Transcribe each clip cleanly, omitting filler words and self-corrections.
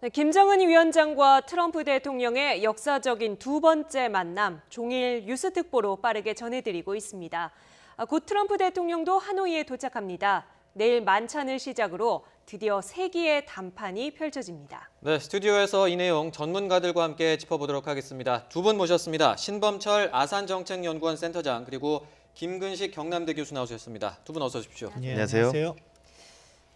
네, 김정은 위원장과 트럼프 대통령의 역사적인 두 번째 만남, 종일 뉴스특보로 빠르게 전해드리고 있습니다. 곧 트럼프 대통령도 하노이에 도착합니다. 내일 만찬을 시작으로 드디어 세기의 담판이 펼쳐집니다. 네, 스튜디오에서 이 내용 전문가들과 함께 짚어보도록 하겠습니다. 두 분 모셨습니다. 신범철 아산정책연구원 센터장 그리고 김근식 경남대 교수 나오셨습니다. 두 분 어서 오십시오. 안녕하세요.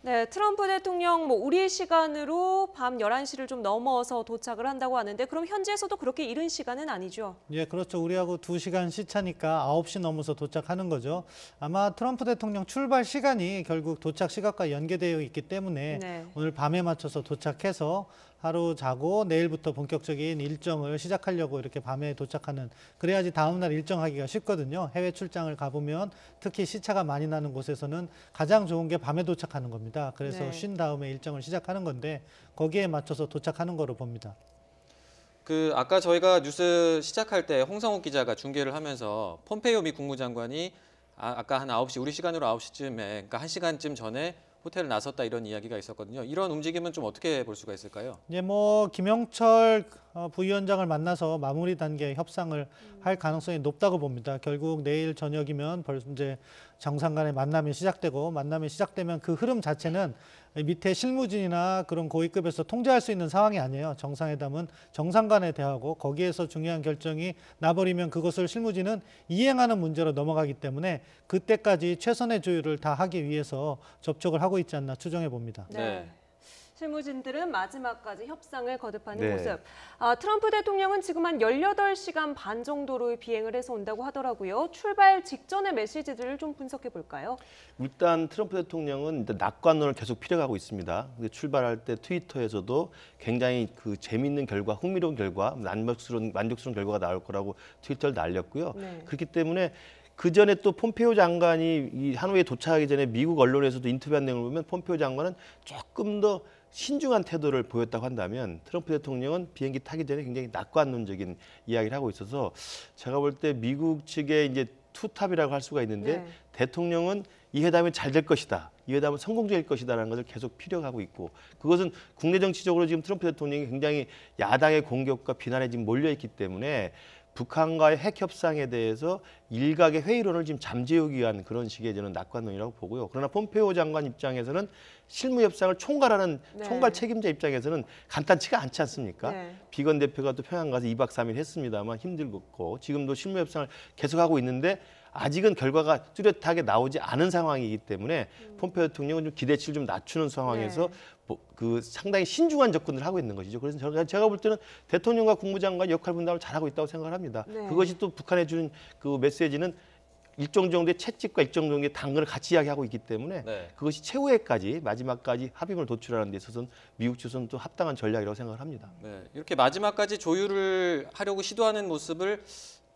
네, 트럼프 대통령 우리 시간으로 밤 11시를 좀 넘어서 도착을 한다고 하는데 그럼 현지에서도 그렇게 이른 시간은 아니죠? 예, 그렇죠. 우리하고 2시간 시차니까 9시 넘어서 도착하는 거죠. 아마 트럼프 대통령 출발 시간이 결국 도착 시각과 연계되어 있기 때문에 네. 오늘 밤에 맞춰서 도착해서 하루 자고 내일부터 본격적인 일정을 시작하려고 이렇게 밤에 도착하는, 그래야지 다음 날 일정하기가 쉽거든요. 해외 출장을 가보면 특히 시차가 많이 나는 곳에서는 가장 좋은 게 밤에 도착하는 겁니다. 그래서 네. 쉰 다음에 일정을 시작하는 건데 거기에 맞춰서 도착하는 거로 봅니다. 아까 저희가 뉴스 시작할 때 홍성욱 기자가 중계를 하면서 폼페이오 미 국무장관이 아까 한 9시, 우리 시간으로 9시쯤에, 그러니까 1시간쯤 전에 호텔을 나섰다 이런 이야기가 있었거든요. 이런 움직임은 좀 어떻게 볼 수가 있을까요? 이제 김영철 부위원장을 만나서 마무리 단계 협상을 할 가능성이 높다고 봅니다. 결국 내일 저녁이면 벌써 이제 정상 간의 만남이 시작되고, 만남이 시작되면 그 흐름 자체는 밑에 실무진이나 그런 고위급에서 통제할 수 있는 상황이 아니에요. 정상회담은 정상 간의 대화고 거기에서 중요한 결정이 나버리면 그것을 실무진은 이행하는 문제로 넘어가기 때문에 그때까지 최선의 조율을 다 하기 위해서 접촉을 하고 있지 않나 추정해 봅니다. 네. 실무진들은 마지막까지 협상을 거듭하는 네. 모습. 트럼프 대통령은 지금 한 18시간 반 정도로 비행을 해서 온다고 하더라고요. 출발 직전의 메시지들을 좀 분석해 볼까요? 일단 트럼프 대통령은 일단 낙관론을 계속 피력하고 있습니다. 근데 출발할 때 트위터에서도 굉장히 재미있는 결과, 흥미로운 결과, 만족스러운 결과가 나올 거라고 트위터를 날렸고요. 네. 그렇기 때문에 그 전에 또 폼페이오 장관이 이 하노이에 도착하기 전에 미국 언론에서도 인터뷰한 내용을 보면 폼페이오 장관은 조금 더 신중한 태도를 보였다고 한다면 트럼프 대통령은 비행기 타기 전에 굉장히 낙관론적인 이야기를 하고 있어서 제가 볼 때 미국 측의 이제 투탑이라고 할 수가 있는데 네. 대통령은 이 회담이 잘 될 것이다. 이 회담은 성공적일 것이다라는 것을 계속 피력하고 있고, 그것은 국내 정치적으로 지금 트럼프 대통령이 굉장히 야당의 공격과 비난에 지금 몰려 있기 때문에 북한과의 핵 협상에 대해서 일각의 회의론을 지금 잠재우기 위한 그런 식의 저는 낙관론이라고 보고요. 그러나 폼페이오 장관 입장에서는 실무 협상을 총괄하는 네. 총괄 책임자 입장에서는 간단치가 않지 않습니까? 네. 비건 대표가 또 평양 가서 2박 3일 했습니다만 힘들고 지금도 실무 협상을 계속하고 있는데 아직은 결과가 뚜렷하게 나오지 않은 상황이기 때문에 폼페이오 대통령은 좀 기대치를 좀 낮추는 상황에서 네. 상당히 신중한 접근을 하고 있는 것이죠. 그래서 제가 볼 때는 대통령과 국무장관 역할 분담을 잘하고 있다고 생각을 합니다. 네. 그것이 또 북한에 주는 그 메시지는 일정 정도의 채찍과 일정 정도의 당근을 같이 이야기하고 있기 때문에 네. 그것이 최후에까지 마지막까지 합의문을 도출하는 데 있어서는 미국 측은 또 합당한 전략이라고 생각을 합니다. 네, 이렇게 마지막까지 조율을 하려고 시도하는 모습을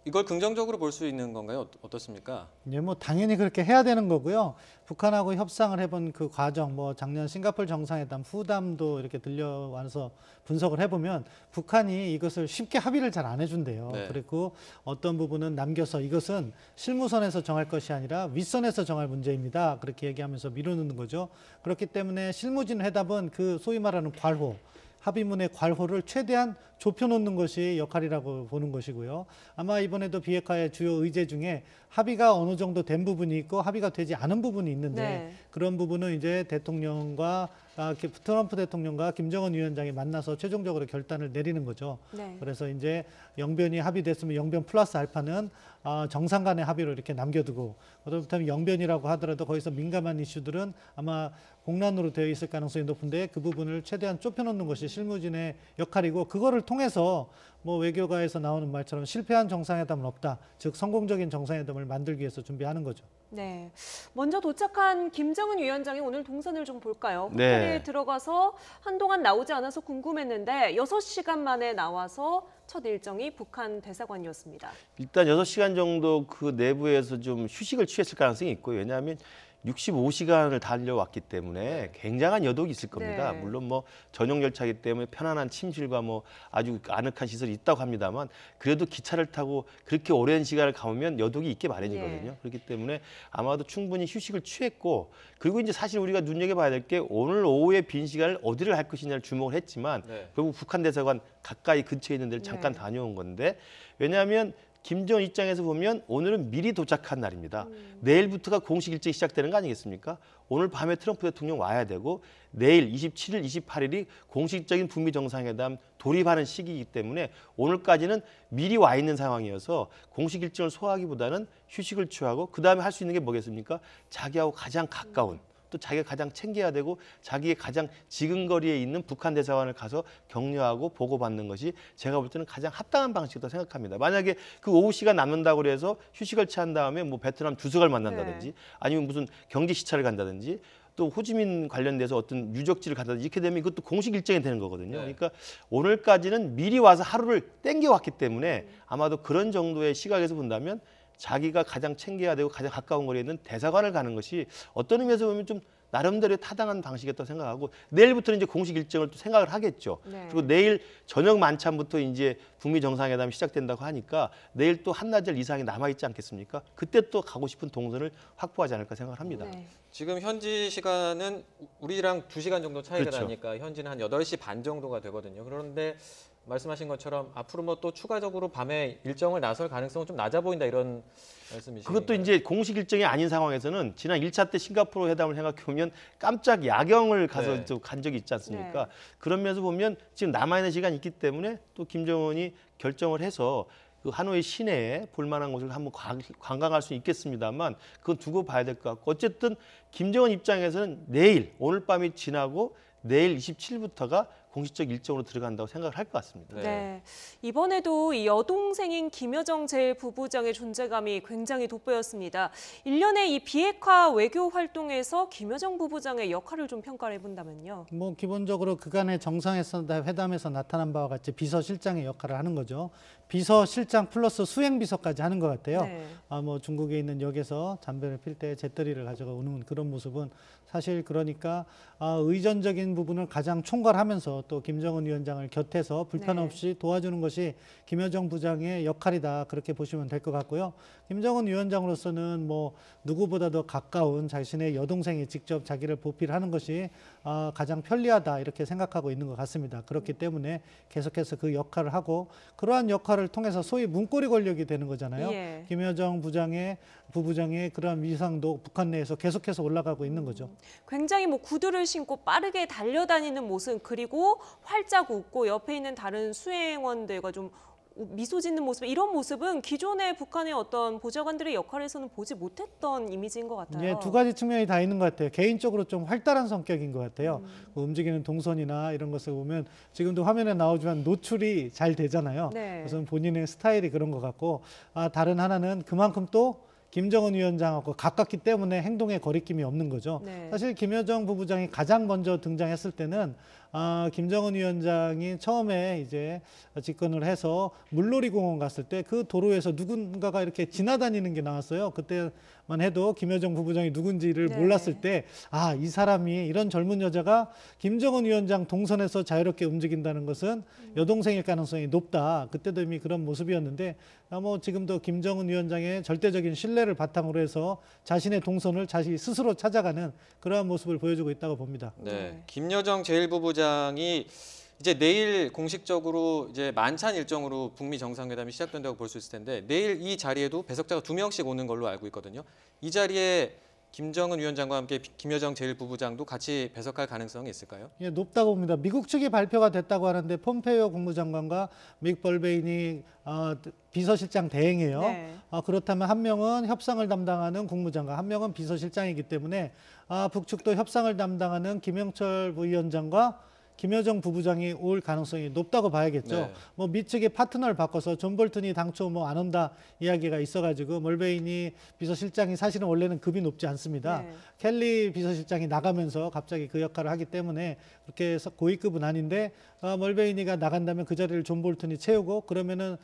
이걸 긍정적으로 볼 수 있는 건가요? 어떻습니까? 예, 당연히 그렇게 해야 되는 거고요. 북한하고 협상을 해본 그 과정, 작년 싱가포르 정상회담 후담도 이렇게 들려와서 분석을 해보면 북한이 이것을 쉽게 합의를 잘 안 해준대요. 네. 그리고 어떤 부분은 남겨서 이것은 실무선에서 정할 것이 아니라 윗선에서 정할 문제입니다. 그렇게 얘기하면서 미루는 거죠. 그렇기 때문에 실무진 회담은 그 소위 말하는 괄호, 합의문의 괄호를 최대한 좁혀놓는 것이 역할이라고 보는 것이고요. 아마 이번에도 비핵화의 주요 의제 중에 합의가 어느 정도 된 부분이 있고 합의가 되지 않은 부분이 있는데 네. 그런 부분은 이제 트럼프 대통령과 김정은 위원장이 만나서 최종적으로 결단을 내리는 거죠. 네. 그래서 이제 영변이 합의됐으면 영변 플러스 알파는 정상 간의 합의로 이렇게 남겨두고, 그렇다면 영변이라고 하더라도 거기서 민감한 이슈들은 아마 공란으로 되어 있을 가능성이 높은데 그 부분을 최대한 좁혀놓는 것이 실무진의 역할이고, 그거를 통해서 외교가에서 나오는 말처럼 실패한 정상회담은 없다. 즉 성공적인 정상회담을 만들기 위해서 준비하는 거죠. 네, 먼저 도착한 김정은 위원장이 오늘 동선을 좀 볼까요? 네. 호텔에 들어가서 한동안 나오지 않아서 궁금했는데 6시간 만에 나와서 첫 일정이 북한 대사관이었습니다. 일단 6시간 정도 그 내부에서 좀 휴식을 취했을 가능성이 있고요. 왜냐하면 65시간을 달려왔기 때문에 굉장한 여독이 있을 겁니다. 네. 물론 뭐 전용 열차이기 때문에 편안한 침실과 뭐 아주 아늑한 시설이 있다고 합니다만 그래도 기차를 타고 그렇게 오랜 시간을 가면 여독이 있게 마련이거든요. 예. 그렇기 때문에 아마도 충분히 휴식을 취했고 그리고 이제 사실 우리가 눈여겨봐야 될 게 오늘 오후에 빈 시간을 어디를 할 것이냐를 주목을 했지만 네. 결국 북한 대사관 가까이 근처에 있는 데를 잠깐 네. 다녀온 건데 왜냐하면 김정은 입장에서 보면 오늘은 미리 도착한 날입니다. 내일부터가 공식 일정이 시작되는 거 아니겠습니까? 오늘 밤에 트럼프 대통령 와야 되고 내일 27일, 28일이 공식적인 북미 정상회담 돌입하는 시기이기 때문에 오늘까지는 미리 와 있는 상황이어서 공식 일정을 소화하기보다는 휴식을 취하고 그다음에 할 수 있는 게 뭐겠습니까? 자기하고 가장 가까운 또 자기가 가장 챙겨야 되고 자기의 가장 지근거리에 있는 북한 대사관을 가서 격려하고 보고받는 것이 제가 볼 때는 가장 합당한 방식이라고 생각합니다. 만약에 그 오후 시간 남는다고 그래서 휴식을 취한 다음에 뭐 베트남 주석을 만난다든지 네. 아니면 무슨 경제 시찰을 간다든지 또 호지민 관련돼서 어떤 유적지를 간다든지 이렇게 되면 이것도 공식 일정이 되는 거거든요. 네. 그러니까 오늘까지는 미리 와서 하루를 땡겨왔기 때문에 아마도 그런 정도의 시각에서 본다면 자기가 가장 챙겨야 되고 가장 가까운 거리에 있는 대사관을 가는 것이 어떤 의미에서 보면 좀 나름대로 타당한 방식이었다고 생각하고 내일부터는 이제 공식 일정을 또 생각을 하겠죠. 네. 그리고 내일 저녁 만찬부터 이제 북미 정상회담이 시작된다고 하니까 내일 또 한나절 이상이 남아 있지 않겠습니까? 그때 또 가고 싶은 동선을 확보하지 않을까 생각을 합니다. 네. 지금 현지 시간은 우리랑 2시간 정도 차이가 그렇죠. 나니까 현지는 한 8시 반 정도가 되거든요. 그런데 말씀하신 것처럼 앞으로 뭐 또 추가적으로 밤에 일정을 나설 가능성은 좀 낮아 보인다 이런 말씀이시죠? 그것도 이제 공식 일정이 아닌 상황에서는 지난 1차 때 싱가포르 회담을 생각해 보면 깜짝 야경을 가서 네. 또 간 적이 있지 않습니까? 네. 그런 면에서 보면 지금 남아있는 시간이 있기 때문에 또 김정은이 결정을 해서 그 하노이 시내에 볼만한 곳을 한번 관광할 수 있겠습니다만 그건 두고 봐야 될 것 같고 어쨌든 김정은 입장에서는 내일 오늘 밤이 지나고 내일 27일부터가 공식적 일정으로 들어간다고 생각을 할 것 같습니다. 네. 네. 이번에도 이 여동생인 김여정 제1부부장의 존재감이 굉장히 돋보였습니다. 일련의 이 비핵화 외교 활동에서 김여정 부부장의 역할을 좀 평가를 해본다면요. 뭐 기본적으로 그간의 정상회담에서 회담에서 나타난 바와 같이 비서실장의 역할을 하는 거죠. 비서실장 플러스 수행비서까지 하는 것 같아요. 네. 뭐 중국에 있는 역에서 담배를 필 때 재떨이를 가져가 오는 그런 모습은 사실 그러니까 의전적인 부분을 가장 총괄하면서 또 김정은 위원장을 곁에서 불편 네. 없이 도와주는 것이 김여정 부장의 역할이다 그렇게 보시면 될 것 같고요. 김정은 위원장으로서는 뭐 누구보다도 가까운 자신의 여동생이 직접 자기를 보필하는 것이 가장 편리하다 이렇게 생각하고 있는 것 같습니다. 그렇기 때문에 계속해서 그 역할을 하고 그러한 역할을 통해서 소위 문고리 권력이 되는 거잖아요. 예. 김여정 부부장의 그러한 위상도 북한 내에서 계속해서 올라가고 있는 거죠. 굉장히 뭐 구두를 신고 빠르게 달려다니는 모습 그리고 활짝 웃고 옆에 있는 다른 수행원들과 좀 미소 짓는 모습 이런 모습은 기존의 북한의 어떤 보좌관들의 역할에서는 보지 못했던 이미지인 것 같아요. 예, 두 가지 측면이 다 있는 것 같아요. 개인적으로 좀 활달한 성격인 것 같아요. 그 움직이는 동선이나 이런 것을 보면 지금도 화면에 나오지만 노출이 잘 되잖아요. 네. 그래서 본인의 스타일이 그런 것 같고 다른 하나는 그만큼 또 김정은 위원장하고 가깝기 때문에 행동에 거리낌이 없는 거죠. 네. 사실 김여정 부부장이 가장 먼저 등장했을 때는 김정은 위원장이 처음에 이제 집권을 해서 물놀이공원 갔을 때 그 도로에서 누군가가 이렇게 지나다니는 게 나왔어요. 그때만 해도 김여정 부부장이 누군지를 네. 몰랐을 때 이 사람이 이런 젊은 여자가 김정은 위원장 동선에서 자유롭게 움직인다는 것은 여동생일 가능성이 높다. 그때도 이미 그런 모습이었는데 뭐 지금도 김정은 위원장의 절대적인 신뢰를 바탕으로 해서 자신의 동선을 자신 스스로 찾아가는 그러한 모습을 보여주고 있다고 봅니다. 네. 김여정 제1부부장이 이제 내일 공식적으로 이제 만찬 일정으로 북미 정상회담이 시작된다고 볼 수 있을 텐데 내일 이 자리에도 배석자가 2명씩 오는 걸로 알고 있거든요. 이 자리에 김정은 위원장과 함께 김여정 제1부부장도 같이 배석할 가능성이 있을까요? 예, 높다고 봅니다. 미국 측이 발표가 됐다고 하는데 폼페이오 국무장관과 믹 벌베인이 비서실장 대행이에요. 네. 그렇다면 한 명은 협상을 담당하는 국무장관, 한 명은 비서실장이기 때문에 북측도 협상을 담당하는 김영철 부위원장과 김여정 부부장이 올 가능성이 높다고 봐야겠죠. 네. 뭐 미측의 파트너를 바꿔서 존 볼튼이 당초 뭐 안 온다 이야기가 있어가지고 멀베인이 비서실장이 사실은 원래는 급이 높지 않습니다. 네. 켈리 비서실장이 나가면서 갑자기 그 역할을 하기 때문에 그렇게 해서 고위급은 아닌데 멀베이니가 나간다면 그 자리를 존 볼튼이 채우고 그러면은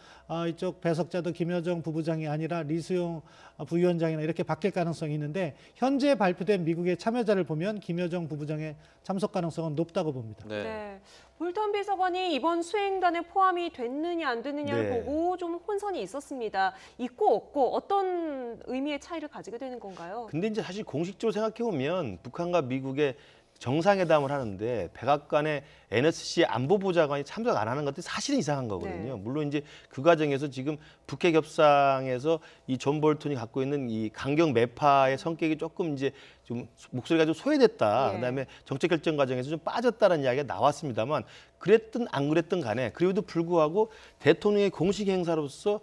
이쪽 배석자도 김여정 부부장이 아니라 리수용 부위원장이나 이렇게 바뀔 가능성이 있는데 현재 발표된 미국의 참여자를 보면 김여정 부부장의 참석 가능성은 높다고 봅니다. 네. 네. 볼턴 비서관이 이번 수행단에 포함이 됐느냐 안 됐느냐를 네. 보고 좀 혼선이 있었습니다. 있고 없고 어떤 의미의 차이를 가지게 되는 건가요? 근데 이제 사실 공식적으로 생각해 보면 북한과 미국의 정상회담을 하는데 백악관의 NSC 안보보좌관이 참석 안 하는 것도 사실은 이상한 거거든요. 네. 물론 이제 그 과정에서 지금 북핵 협상에서 이 존 볼턴이 갖고 있는 이 강경 매파의 성격이 조금 이제 좀 목소리가 좀 소외됐다. 예. 그다음에 정책 결정 과정에서 좀 빠졌다는 이야기가 나왔습니다만 그랬든 안 그랬든 간에 그래도 불구하고 대통령의 공식 행사로서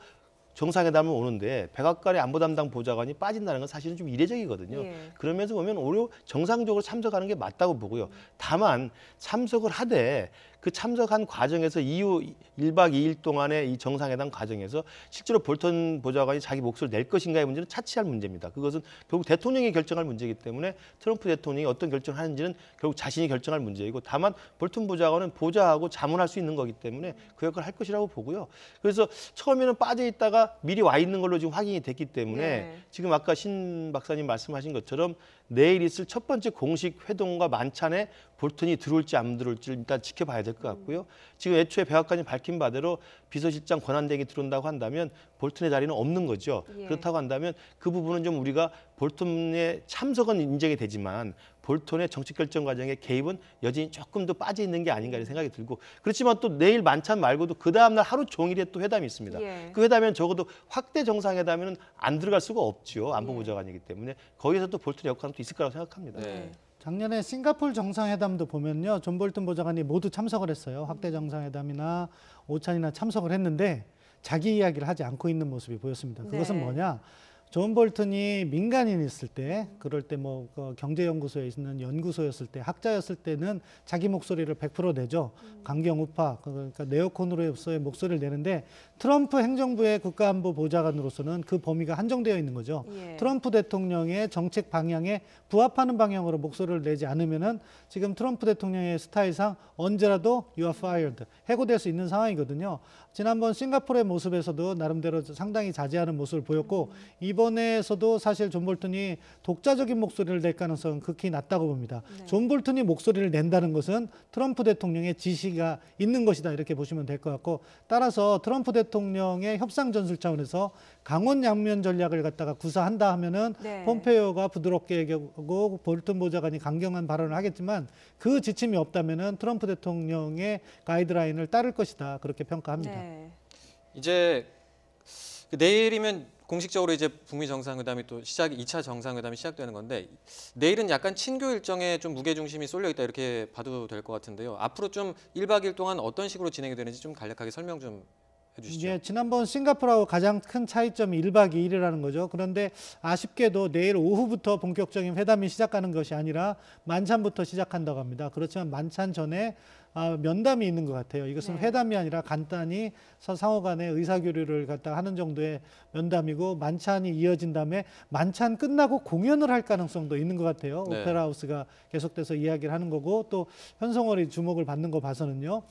정상회담을 오는데 백악관의 안보담당 보좌관이 빠진다는 건 사실은 좀 이례적이거든요. 예. 그러면서 보면 오히려 정상적으로 참석하는 게 맞다고 보고요. 다만 참석을 하되 그 참석한 과정에서 이후 1박 2일 동안의 이 정상회담 과정에서 실제로 볼턴 보좌관이 자기 목소리를 낼 것인가의 문제는 차치할 문제입니다. 그것은 결국 대통령이 결정할 문제이기 때문에 트럼프 대통령이 어떤 결정을 하는지는 결국 자신이 결정할 문제이고 다만 볼턴 보좌관은 보좌하고 자문할 수 있는 거기 때문에 그 역할을 할 것이라고 보고요. 그래서 처음에는 빠져 있다가 미리 와 있는 걸로 지금 확인이 됐기 때문에 네. 지금 아까 신 박사님 말씀하신 것처럼 내일 있을 첫 번째 공식 회동과 만찬에 볼턴이 들어올지 안 들어올지를 일단 지켜봐야 될 것 같고요. 지금 애초에 백악관이 밝힌 바대로 비서실장 권한대행이 들어온다고 한다면 볼턴의 자리는 없는 거죠. 예. 그렇다고 한다면 그 부분은 좀 우리가 볼턴의 참석은 인정이 되지만 볼턴의 정책 결정 과정에 개입은 여전히 조금 더 빠져 있는 게 아닌가 이런 생각이 들고 그렇지만 또 내일 만찬 말고도 그 다음 날 하루 종일에 또 회담이 있습니다. 예. 그 회담에는 적어도 확대 정상회담에는 안 들어갈 수가 없죠. 예. 안보보좌관이기 때문에 거기서 또 볼턴의 역할은 또 있을 거라고 생각합니다. 네. 작년에 싱가포르 정상회담도 보면요. 존 볼턴 보좌관이 모두 참석을 했어요. 확대 정상회담이나 오찬이나 참석을 했는데 자기 이야기를 하지 않고 있는 모습이 보였습니다. 그것은 네. 뭐냐? 존 볼턴이 민간인이 있을 때, 그럴 때 뭐 경제연구소에 있는 연구소였을 때, 학자였을 때는 자기 목소리를 100% 내죠. 강경 우파, 그러니까 네오콘으로서의 목소리를 내는데 트럼프 행정부의 국가안보보좌관으로서는 그 범위가 한정되어 있는 거죠. 예. 트럼프 대통령의 정책 방향에 부합하는 방향으로 목소리를 내지 않으면은 지금 트럼프 대통령의 스타일상 언제라도 you are fired, 해고될 수 있는 상황이거든요. 지난번 싱가포르의 모습에서도 나름대로 상당히 자제하는 모습을 보였고 이번에서도 사실 존 볼턴이 독자적인 목소리를 낼 가능성은 극히 낮다고 봅니다. 네. 존 볼턴이 목소리를 낸다는 것은 트럼프 대통령의 지시가 있는 것이다 이렇게 보시면 될 것 같고 따라서 트럼프 대통령의 협상 전술 차원에서 강원 양면 전략을 갖다가 구사한다 하면은 네. 폼페이오가 부드럽게 얘기하고 볼턴 보좌관이 강경한 발언을 하겠지만 그 지침이 없다면은 트럼프 대통령의 가이드라인을 따를 것이다 그렇게 평가합니다. 네. 이제 내일이면 공식적으로 이제 북미 정상회담이 또 2차 정상회담이 시작되는 건데 내일은 약간 친교 일정에 좀 무게 중심이 쏠려 있다 이렇게 봐도 될 것 같은데요. 앞으로 좀 1박 2일 동안 어떤 식으로 진행이 되는지 좀 간략하게 설명 좀 해주시죠. 이게 지난번 싱가포르하고 가장 큰 차이점이 1박 2일이라는 거죠. 그런데 아쉽게도 내일 오후부터 본격적인 회담이 시작하는 것이 아니라 만찬부터 시작한다고 합니다. 그렇지만 만찬 전에 면담이 있는 것 같아요. 이것은 네. 회담이 아니라 간단히 상호 간의 의사교류를 갖다 하는 정도의 면담이고 만찬이 이어진 다음에 만찬 끝나고 공연을 할 가능성도 있는 것 같아요. 네. 오페라 하우스가 계속돼서 이야기를 하는 거고 또 현성월이 주목을 받는 거 봐서는요.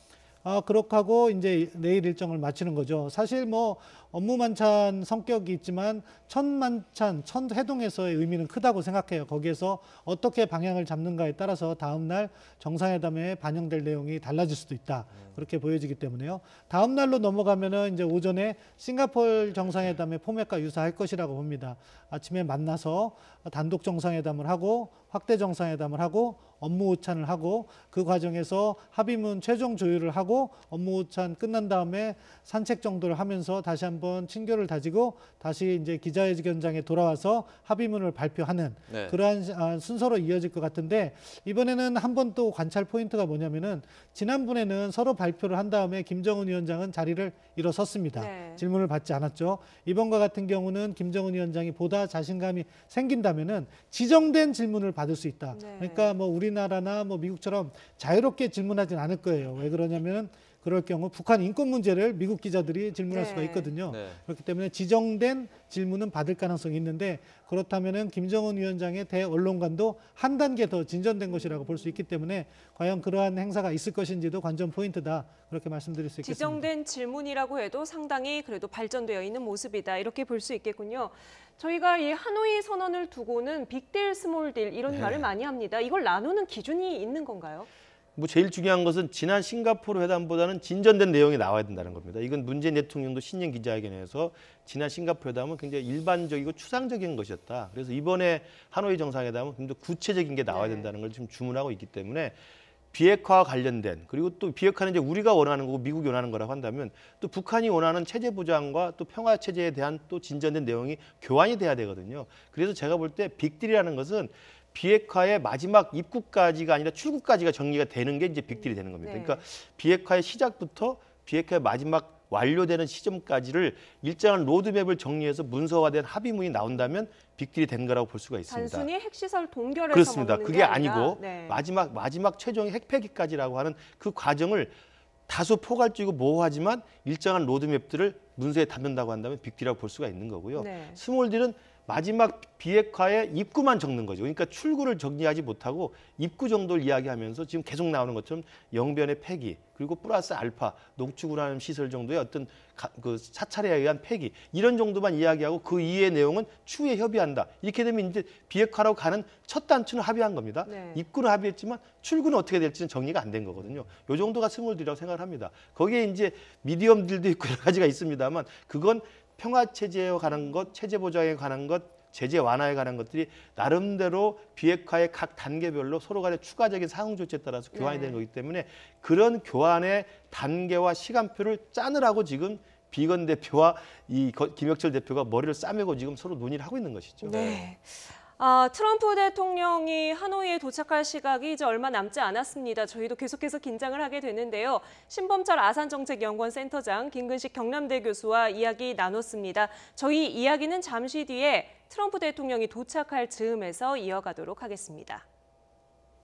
그렇게 하고 이제 내일 일정을 마치는 거죠. 사실 뭐 업무 만찬 성격이 있지만 첫 만찬, 첫 회동에서의 의미는 크다고 생각해요. 거기에서 어떻게 방향을 잡는가에 따라서 다음 날 정상회담에 반영될 내용이 달라질 수도 있다. 그렇게 보여지기 때문에요. 다음 날로 넘어가면은 이제 오전에 싱가포르 정상회담의 포맷과 유사할 것이라고 봅니다. 아침에 만나서 단독 정상회담을 하고 확대 정상회담을 하고 업무 오찬을 하고 그 과정에서 합의문 최종 조율을 하고 업무 오찬 끝난 다음에 산책 정도를 하면서 다시 한번 친교를 다지고 다시 이제 기자회견장에 돌아와서 합의문을 발표하는 네. 그러한 순서로 이어질 것 같은데 이번에는 한 번 또 관찰 포인트가 뭐냐면은 지난번에는 서로 발표를 한 다음에 김정은 위원장은 자리를 일어섰습니다. 네. 질문을 받지 않았죠. 이번과 같은 경우는 김정은 위원장이 보다 자신감이 생긴다면은 지정된 질문을 받을 수 있다. 네. 그러니까 뭐 우리나라나 뭐 미국처럼 자유롭게 질문하진 않을 거예요. 왜 그러냐면은 그럴 경우 북한 인권 문제를 미국 기자들이 질문할 네. 수가 있거든요. 네. 그렇기 때문에 지정된 질문은 받을 가능성이 있는데 그렇다면은 김정은 위원장의 대언론관도 한 단계 더 진전된 것이라고 볼 수 있기 때문에 과연 그러한 행사가 있을 것인지도 관전 포인트다. 그렇게 말씀드릴 수 있겠습니다. 지정된 질문이라고 해도 상당히 그래도 발전되어 있는 모습이다. 이렇게 볼 수 있겠군요. 저희가 이 하노이 선언을 두고는 빅딜, 스몰딜 이런 말을 많이 합니다. 이걸 나누는 기준이 있는 건가요? 뭐 제일 중요한 것은 지난 싱가포르 회담보다는 진전된 내용이 나와야 된다는 겁니다. 이건 문재인 대통령도 신년 기자회견에서 지난 싱가포르 회담은 굉장히 일반적이고 추상적인 것이었다. 그래서 이번에 하노이 정상회담은 좀 더 구체적인 게 나와야 된다는 걸 지금 주문하고 있기 때문에 비핵화와 관련된 그리고 또 비핵화는 이제 우리가 원하는 거고 미국이 원하는 거라고 한다면 또 북한이 원하는 체제 보장과 또 평화 체제에 대한 또 진전된 내용이 교환이 돼야 되거든요. 그래서 제가 볼 때 빅딜이라는 것은 비핵화의 마지막 입구까지가 아니라 출구까지가 정리가 되는 게 이제 빅딜이 되는 겁니다. 네. 그러니까 비핵화의 시작부터 비핵화의 마지막 완료되는 시점까지를 일정한 로드맵을 정리해서 문서화된 합의문이 나온다면 빅딜이 된 거라고 볼 수가 있습니다. 단순히 핵시설 동결해서 그렇습니다. 먹는 그게 게 아니라, 아니고 네. 마지막 최종의 핵폐기까지라고 하는 그 과정을 다소 포괄적이고 모호하지만 일정한 로드맵들을 문서에 담는다고 한다면 빅딜이라고 볼 수가 있는 거고요. 네. 스몰딜은 마지막 비핵화의 입구만 적는 거죠. 그러니까 출구를 정리하지 못하고 입구 정도를 이야기하면서 지금 계속 나오는 것처럼 영변의 폐기 그리고 플러스 알파 농축우라늄 시설 정도의 어떤 그 사찰에 의한 폐기 이런 정도만 이야기하고 그 이외의 내용은 추후에 협의한다. 이렇게 되면 이제 비핵화로 가는 첫 단추는 합의한 겁니다. 네. 입구는 합의했지만 출구는 어떻게 될지는 정리가 안 된 거거든요. 이 정도가 스몰딜이라고 생각을 합니다. 거기에 이제 미디엄딜도 있고 여러 가지가 있습니다만 그건 평화 체제에 관한 것, 체제 보장에 관한 것, 제재 완화에 관한 것들이 나름대로 비핵화의 각 단계별로 서로 간의 추가적인 상응 조치에 따라서 교환이 되는 거기 때문에 그런 교환의 단계와 시간표를 짜느라고 지금 비건 대표와 김혁철 대표가 머리를 싸매고 지금 서로 논의를 하고 있는 것이죠. 네. 트럼프 대통령이 하노이에 도착할 시각이 이제 얼마 남지 않았습니다. 저희도 계속해서 긴장을 하게 되는데요. 신범철 아산정책연구원센터장, 김근식 경남대 교수와 이야기 나눴습니다. 저희 이야기는 잠시 뒤에 트럼프 대통령이 도착할 즈음에서 이어가도록 하겠습니다.